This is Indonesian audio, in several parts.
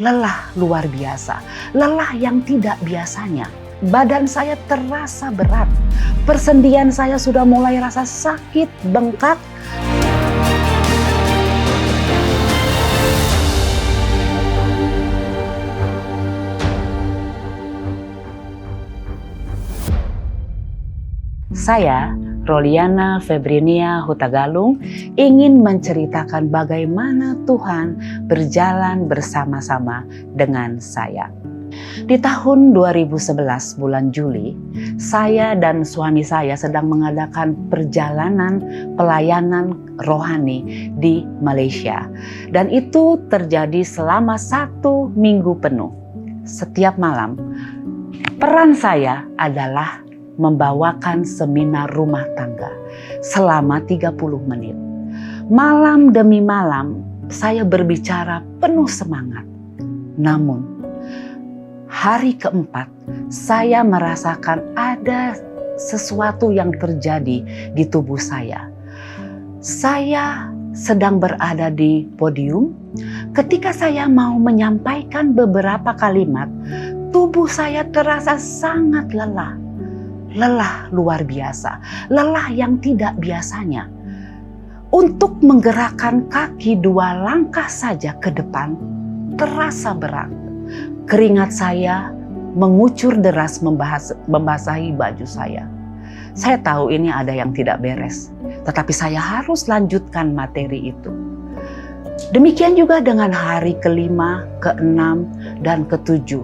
lelah luar biasa, lelah yang tidak biasanya. Badan saya terasa berat, persendian saya sudah mulai rasa sakit, bengkak. Saya, Roliana Febrinia Hutagalung, ingin menceritakan bagaimana Tuhan berjalan bersama-sama dengan saya. Di tahun 2011 bulan Juli, saya dan suami saya sedang mengadakan perjalanan pelayanan rohani di Malaysia. Dan itu terjadi selama 1 minggu penuh. Setiap malam, peran saya adalah membawakan seminar rumah tangga selama 30 menit. Malam demi malam saya berbicara penuh semangat. Namun hari keempat saya merasakan ada sesuatu yang terjadi di tubuh saya. Saya sedang berada di podium. Ketika saya mau menyampaikan beberapa kalimat, tubuh saya terasa sangat lelah. Lelah luar biasa, lelah yang tidak biasanya. Untuk menggerakkan kaki 2 langkah saja ke depan, terasa berat. Keringat saya mengucur deras membasahi baju saya. Saya tahu ini ada yang tidak beres, tetapi saya harus lanjutkan materi itu. Demikian juga dengan hari ke-5, ke-6, dan ke-7.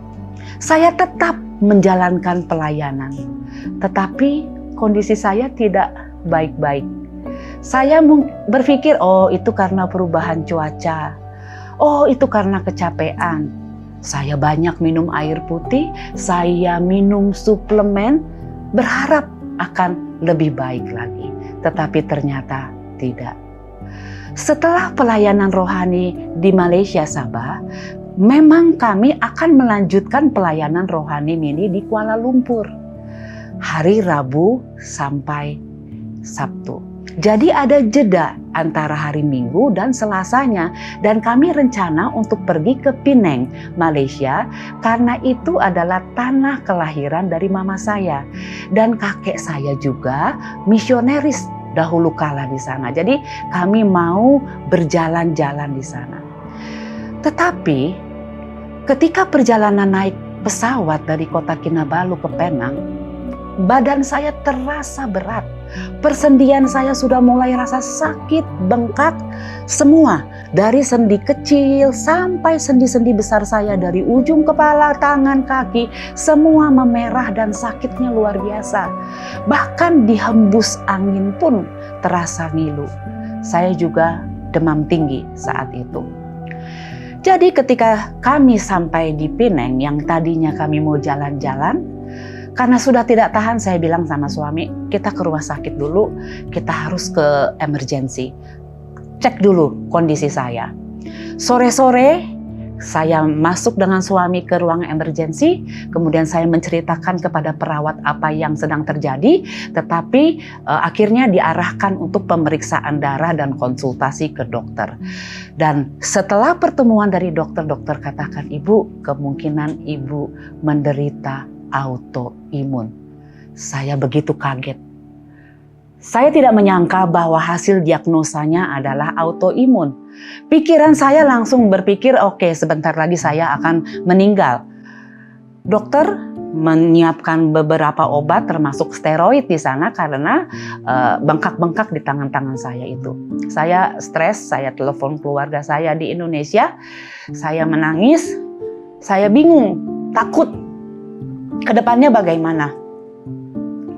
Saya tetap menjalankan pelayanan. Tetapi kondisi saya tidak baik-baik. Saya berpikir, oh itu karena perubahan cuaca. Oh itu karena kecapean. Saya banyak minum air putih, saya minum suplemen, berharap akan lebih baik lagi. Tetapi ternyata tidak. Setelah pelayanan rohani di Malaysia, Sabah, memang kami akan melanjutkan pelayanan rohani mini di Kuala Lumpur. Hari Rabu sampai Sabtu. Jadi ada jeda antara hari Minggu dan Selasanya. Dan kami rencana untuk pergi ke Penang, Malaysia. Karena itu adalah tanah kelahiran dari mama saya. Dan kakek saya juga misioneris dahulu kala di sana. Jadi kami mau berjalan-jalan di sana. Tetapi ketika perjalanan naik pesawat dari kota Kinabalu ke Penang, badan saya terasa berat. Persendian saya sudah mulai rasa sakit, bengkak, semua. Dari sendi kecil sampai sendi-sendi besar saya, dari ujung kepala, tangan, kaki, semua memerah dan sakitnya luar biasa. Bahkan dihembus angin pun terasa ngilu. Saya juga demam tinggi saat itu. Jadi ketika kami sampai di Penang, yang tadinya kami mau jalan-jalan, karena sudah tidak tahan, saya bilang sama suami, kita ke rumah sakit dulu, kita harus ke emergency. Cek dulu kondisi saya. Sore-sore, saya masuk dengan suami ke ruang emergency, kemudian saya menceritakan kepada perawat apa yang sedang terjadi, tetapi akhirnya diarahkan untuk pemeriksaan darah dan konsultasi ke dokter. Dan setelah pertemuan dari dokter katakan, Ibu, kemungkinan Ibu menderita autoimun. Saya begitu kaget. Saya tidak menyangka bahwa hasil diagnosanya adalah autoimun. Pikiran saya langsung berpikir, oke, sebentar lagi saya akan meninggal. Dokter menyiapkan beberapa obat termasuk steroid di sana karena bengkak-bengkak di tangan-tangan saya itu. Saya stres, saya telepon keluarga saya di Indonesia. Saya menangis, saya bingung, takut. Kedepannya bagaimana?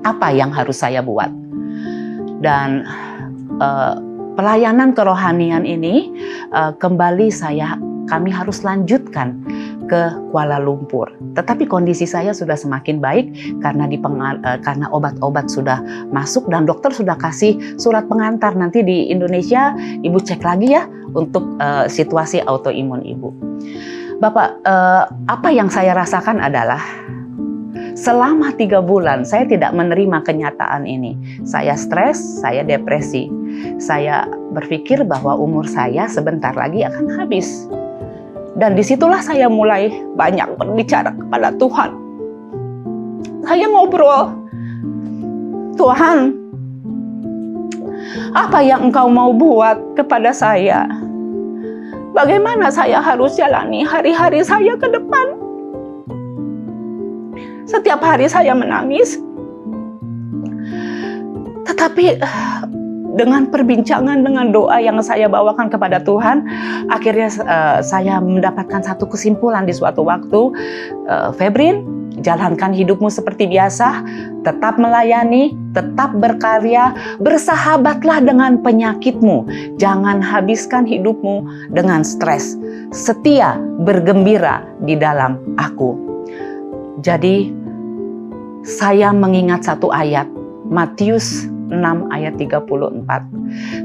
Apa yang harus saya buat? Dan pelayanan kerohanian ini kembali kami harus lanjutkan ke Kuala Lumpur. Tetapi kondisi saya sudah semakin baik karena obat-obat sudah masuk dan dokter sudah kasih surat pengantar. Nanti di Indonesia Ibu cek lagi ya untuk situasi autoimun Ibu. Bapak, apa yang saya rasakan adalah selama 3 bulan saya tidak menerima kenyataan ini. Saya stres, saya depresi. Saya berpikir bahwa umur saya sebentar lagi akan habis. Dan disitulah saya mulai banyak berbicara kepada Tuhan. Saya ngobrol, Tuhan, apa yang Engkau mau buat kepada saya? Bagaimana saya harus jalani hari-hari saya ke depan? Setiap hari saya menangis. Tetapi dengan perbincangan, dengan doa yang saya bawakan kepada Tuhan, akhirnya saya mendapatkan satu kesimpulan di suatu waktu. Febrin, jalankan hidupmu seperti biasa, tetap melayani, tetap berkarya, bersahabatlah dengan penyakitmu. Jangan habiskan hidupmu dengan stres. Setia, bergembira di dalam Aku. Jadi, saya mengingat satu ayat, Matius 6 ayat 34.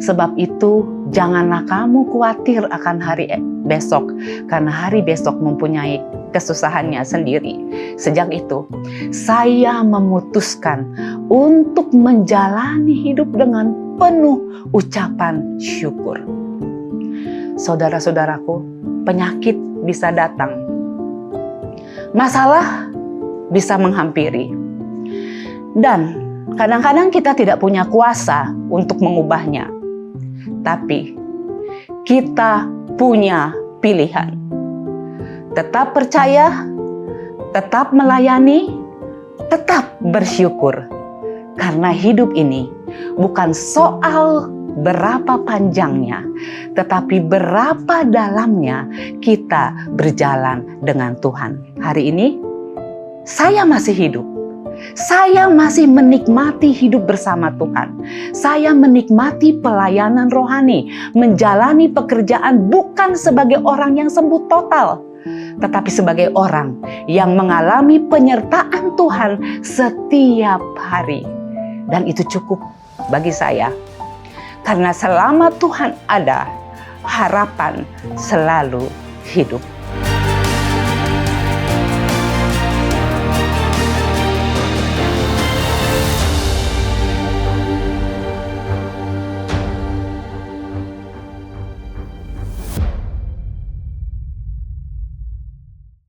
Sebab itu janganlah kamu khawatir akan hari besok, karena hari besok mempunyai kesusahannya sendiri. Sejak itu saya memutuskan untuk menjalani hidup dengan penuh ucapan syukur. Saudara-saudaraku, penyakit bisa datang, masalah bisa menghampiri, dan kadang-kadang kita tidak punya kuasa untuk mengubahnya, tapi kita punya pilihan. Tetap percaya, tetap melayani, tetap bersyukur. Karena hidup ini bukan soal berapa panjangnya, tetapi berapa dalamnya kita berjalan dengan Tuhan. Hari ini, saya masih hidup. Saya masih menikmati hidup bersama Tuhan. Saya menikmati pelayanan rohani, menjalani pekerjaan bukan sebagai orang yang sembuh total, tetapi sebagai orang yang mengalami penyertaan Tuhan setiap hari. Dan itu cukup bagi saya. Karena selama Tuhan ada, harapan selalu hidup.